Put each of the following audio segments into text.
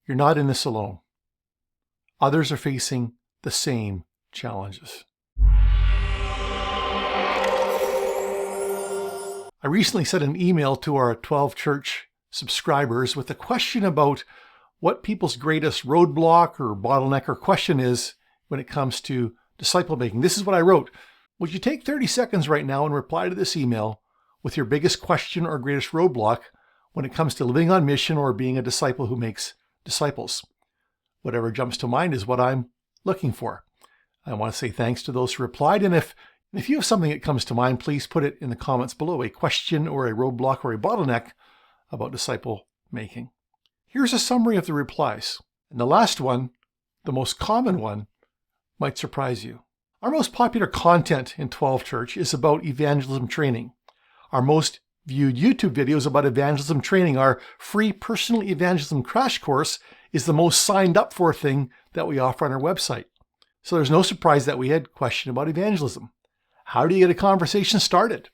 You're not in this alone. Others are facing the same challenges. I recently sent an email to our 12 church subscribers with a question about what people's greatest roadblock or bottleneck or question is when it comes to disciple making. This is what I wrote. Would you take 30 seconds right now and reply to this email with your biggest question or greatest roadblock when it comes to living on mission or being a disciple who makes disciples? Whatever jumps to mind is what I'm looking for. I want to say thanks to those who replied. And if you have something that comes to mind, please put it in the comments below, a question or a roadblock or a bottleneck about disciple making. Here's a summary of the replies. And the last one, the most common one, might surprise you. Our most popular content in 12 Church is about evangelism training. Our most viewed YouTube videos about evangelism training, our free personal evangelism crash course, is the most signed up for thing that we offer on our website. So there's no surprise that we had a question about evangelism. How do you get a conversation started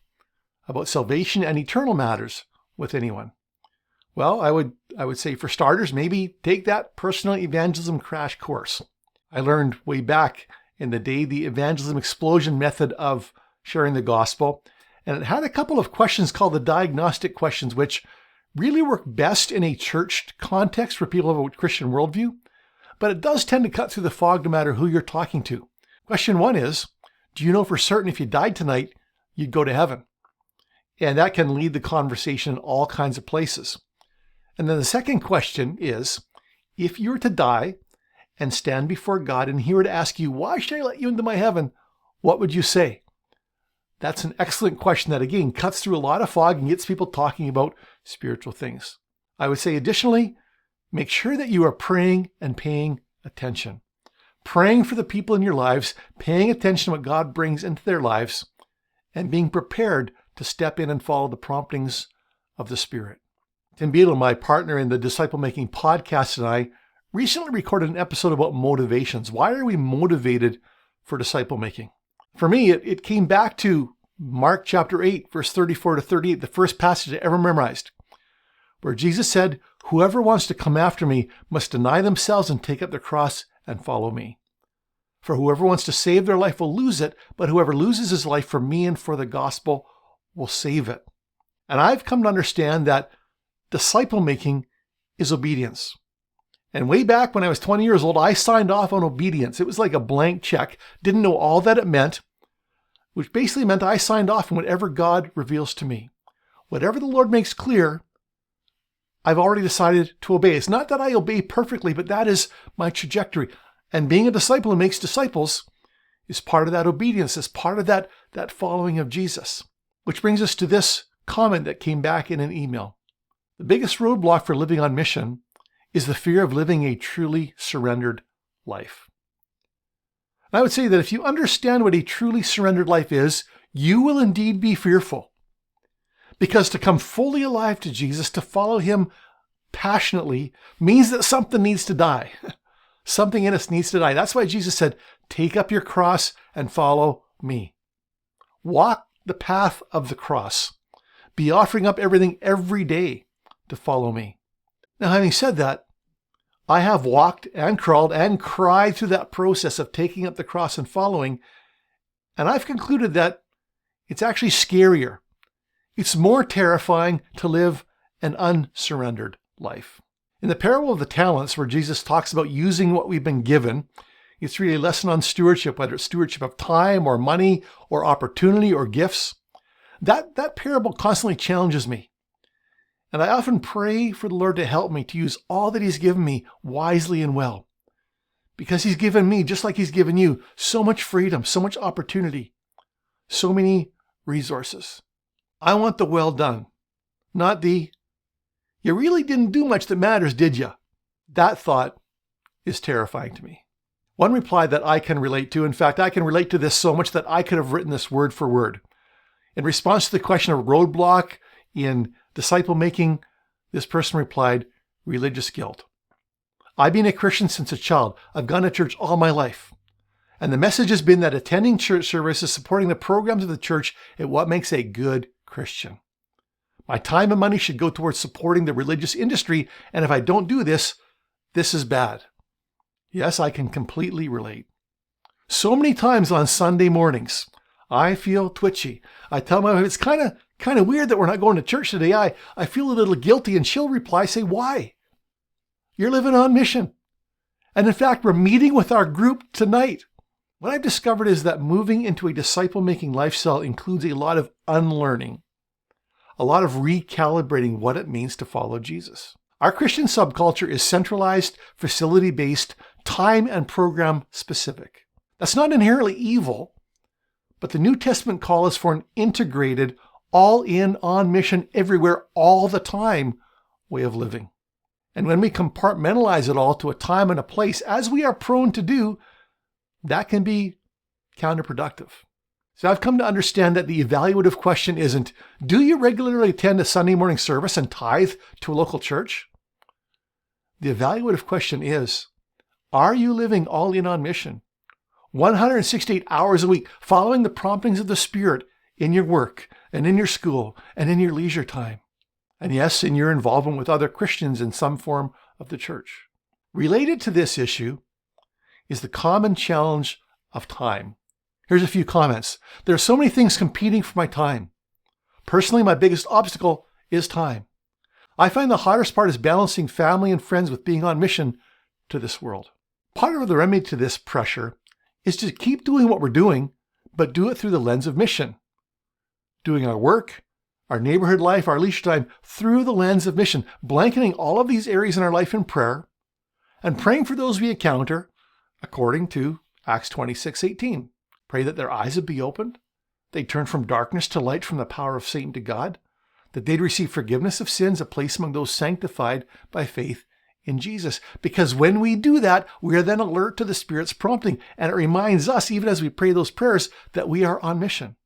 about salvation and eternal matters with anyone? Well, I would say for starters, maybe take that personal evangelism crash course. I learned way back in the day the evangelism explosion method of sharing the gospel, and it had a couple of questions called the diagnostic questions, which really work best in a church context for people of a Christian worldview, but it does tend to cut through the fog no matter who you're talking to. Question one is, do you know for certain if you died tonight, you'd go to heaven? And that can lead the conversation in all kinds of places. And then the second question is, if you were to die and stand before God and He were to ask you, why should I let you into my heaven? What would you say? That's an excellent question that, again, cuts through a lot of fog and gets people talking about spiritual things. I would say, additionally, make sure that you are praying and paying attention. Praying for the people in your lives, paying attention to what God brings into their lives, and being prepared to step in and follow the promptings of the Spirit. Tim Beadle, my partner in the Disciple Making podcast, and I recently recorded an episode about motivations. Why are we motivated for disciple making? For me, it came back to Mark chapter 8, verse 34 to 38, the first passage I ever memorized, where Jesus said, "Whoever wants to come after me must deny themselves and take up their cross and follow me. For whoever wants to save their life will lose it, but whoever loses his life for me and for the gospel will save it." And I've come to understand that disciple making is obedience. And way back when I was 20 years old, I signed off on obedience. It was like a blank check. Didn't know all that it meant, which basically meant I signed off on whatever God reveals to me. Whatever the Lord makes clear, I've already decided to obey. It's not that I obey perfectly, but that is my trajectory. And being a disciple who makes disciples is part of that obedience. It's part of that following of Jesus. Which brings us to this comment that came back in an email. The biggest roadblock for living on mission is the fear of living a truly surrendered life. And I would say that if you understand what a truly surrendered life is, you will indeed be fearful. Because to come fully alive to Jesus, to follow Him passionately, means that something needs to die. Something in us needs to die. That's why Jesus said, "Take up your cross and follow me." Walk the path of the cross. Be offering up everything every day to follow me. Now, having said that, I have walked and crawled and cried through that process of taking up the cross and following, and I've concluded that it's actually scarier. It's more terrifying to live an unsurrendered life. In the parable of the talents, where Jesus talks about using what we've been given, it's really a lesson on stewardship, whether it's stewardship of time or money or opportunity or gifts. That parable constantly challenges me. And I often pray for the Lord to help me to use all that He's given me wisely and well. Because He's given me, just like He's given you, so much freedom, so much opportunity, so many resources. I want the well done, not the, you really didn't do much that matters, did you? That thought is terrifying to me. One reply that I can relate to, in fact, I can relate to this so much that I could have written this word for word. In response to the question of roadblock in disciple making, this person replied, religious guilt. I've been a Christian since a child. I've gone to church all my life. And the message has been that attending church services, supporting the programs of the church, is what makes a good Christian. My time and money should go towards supporting the religious industry, and if I don't do this, This is bad. Yes, I can completely relate. So many times on Sunday mornings, I feel twitchy. I tell my wife, it's kind of weird that we're not going to church today. I feel a little guilty, and she'll reply, say, why? You're living on mission. And in fact, we're meeting with our group tonight. What I've discovered is that moving into a disciple-making lifestyle includes a lot of unlearning, a lot of recalibrating what it means to follow Jesus. Our Christian subculture is centralized, facility-based, time and program specific. That's not inherently evil, but the New Testament call is for an integrated, all-in, on-mission, everywhere, all the time way of living. And when we compartmentalize it all to a time and a place, as we are prone to do, that can be counterproductive. So I've come to understand that the evaluative question isn't, do you regularly attend a Sunday morning service and tithe to a local church? The evaluative question is, are you living all in on mission? 168 hours a week, following the promptings of the Spirit in your work and in your school and in your leisure time. And yes, in your involvement with other Christians in some form of the church. Related to this issue is the common challenge of time. Here's a few comments. There are so many things competing for my time. Personally, my biggest obstacle is time. I find the hardest part is balancing family and friends with being on mission to this world. Part of the remedy to this pressure is to keep doing what we're doing, but do it through the lens of mission. Doing our work, our neighborhood life, our leisure time through the lens of mission, blanketing all of these areas in our life in prayer, and praying for those we encounter according to Acts 26:18. Pray that their eyes would be opened, they'd turn from darkness to light, from the power of Satan to God, that they'd receive forgiveness of sins, a place among those sanctified by faith in Jesus. Because when we do that, we are then alert to the Spirit's prompting, and it reminds us, even as we pray those prayers, that we are on mission.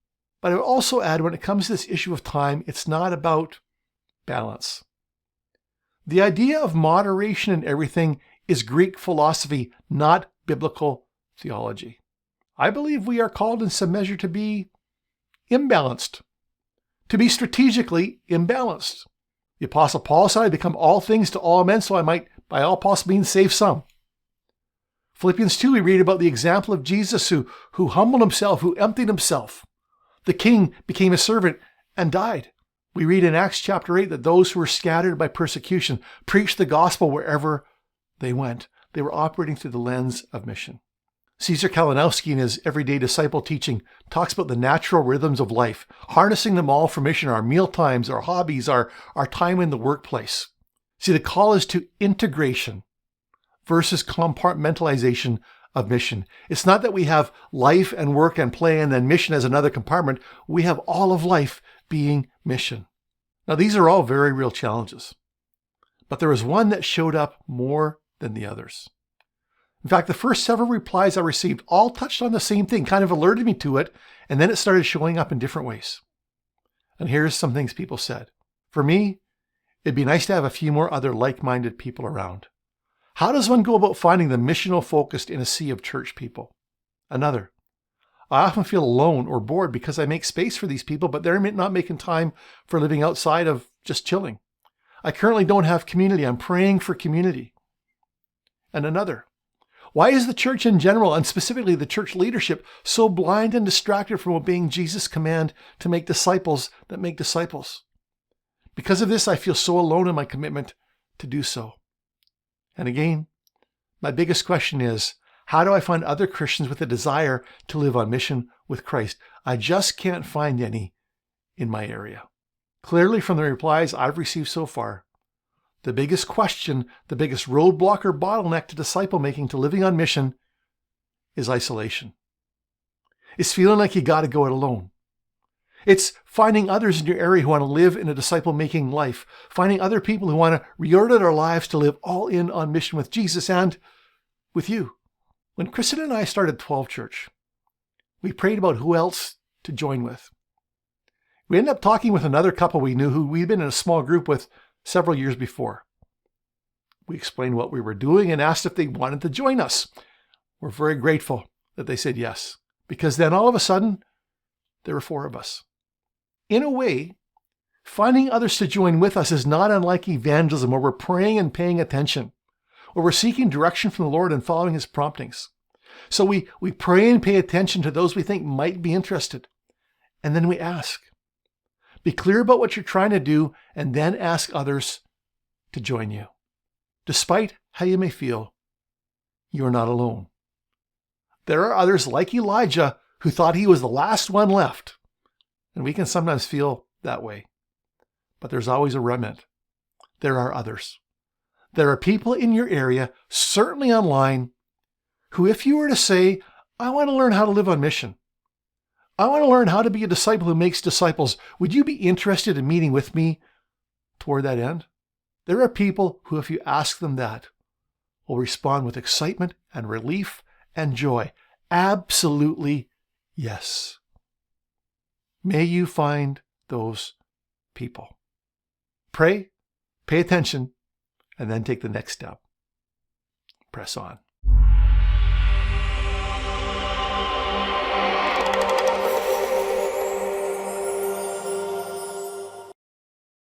But I would also add, when it comes to this issue of time, it's not about balance. The idea of moderation in everything is Greek philosophy, not biblical theology. I believe we are called in some measure to be imbalanced, to be strategically imbalanced. The Apostle Paul said, I become all things to all men, so I might by all possible means save some. Philippians 2, we read about the example of Jesus who humbled himself, who emptied himself. The king became a servant and died. We read in Acts chapter 8 that those who were scattered by persecution preached the gospel wherever they went. They were operating through the lens of mission. Caesar Kalinowski, in his Everyday Disciple teaching, talks about the natural rhythms of life, harnessing them all for mission, our meal times, our hobbies, our time in the workplace. See, the call is to integration versus compartmentalization of mission. It's not that we have life and work and play and then mission as another compartment. We have all of life being mission. Now, these are all very real challenges, but there is one that showed up more than the others. In fact, the first several replies I received all touched on the same thing, kind of alerted me to it, and then it started showing up in different ways. And here's some things people said. For me, it'd be nice to have a few more other like-minded people around. How does one go about finding the missional focused in a sea of church people? Another, I often feel alone or bored because I make space for these people, but they're not making time for living outside of just chilling. I currently don't have community. I'm praying for community. And another, why is the church in general, and specifically the church leadership, so blind and distracted from obeying Jesus' command to make disciples that make disciples? Because of this, I feel so alone in my commitment to do so. And again, my biggest question is, how do I find other Christians with a desire to live on mission with Christ? I just can't find any in my area. Clearly, from the replies I've received so far, the biggest question, the biggest roadblock or bottleneck to disciple making, to living on mission, is isolation. It's feeling like you got to go it alone. It's finding others in your area who want to live in a disciple-making life, finding other people who want to reorder their lives to live all in on mission with Jesus and with you. When Kristen and I started 12 Church, we prayed about who else to join with. We ended up talking with another couple we knew who we'd been in a small group with several years before. We explained what we were doing and asked if they wanted to join us. We're very grateful that they said yes, because then all of a sudden, there were 4 of us. In a way, finding others to join with us is not unlike evangelism, where we're praying and paying attention. or we're seeking direction from the Lord and following His promptings. So we pray and pay attention to those we think might be interested. And then we ask. Be clear about what you're trying to do, and then ask others to join you. Despite how you may feel, you're not alone. There are others like Elijah who thought he was the last one left. And we can sometimes feel that way. But there's always a remnant. There are others. There are people in your area, certainly online, who if you were to say, I want to learn how to live on mission, I want to learn how to be a disciple who makes disciples, would you be interested in meeting with me toward that end? There are people who, if you ask them that, will respond with excitement and relief and joy. Absolutely yes. May you find those people. Pray, pay attention, and then take the next step. Press on.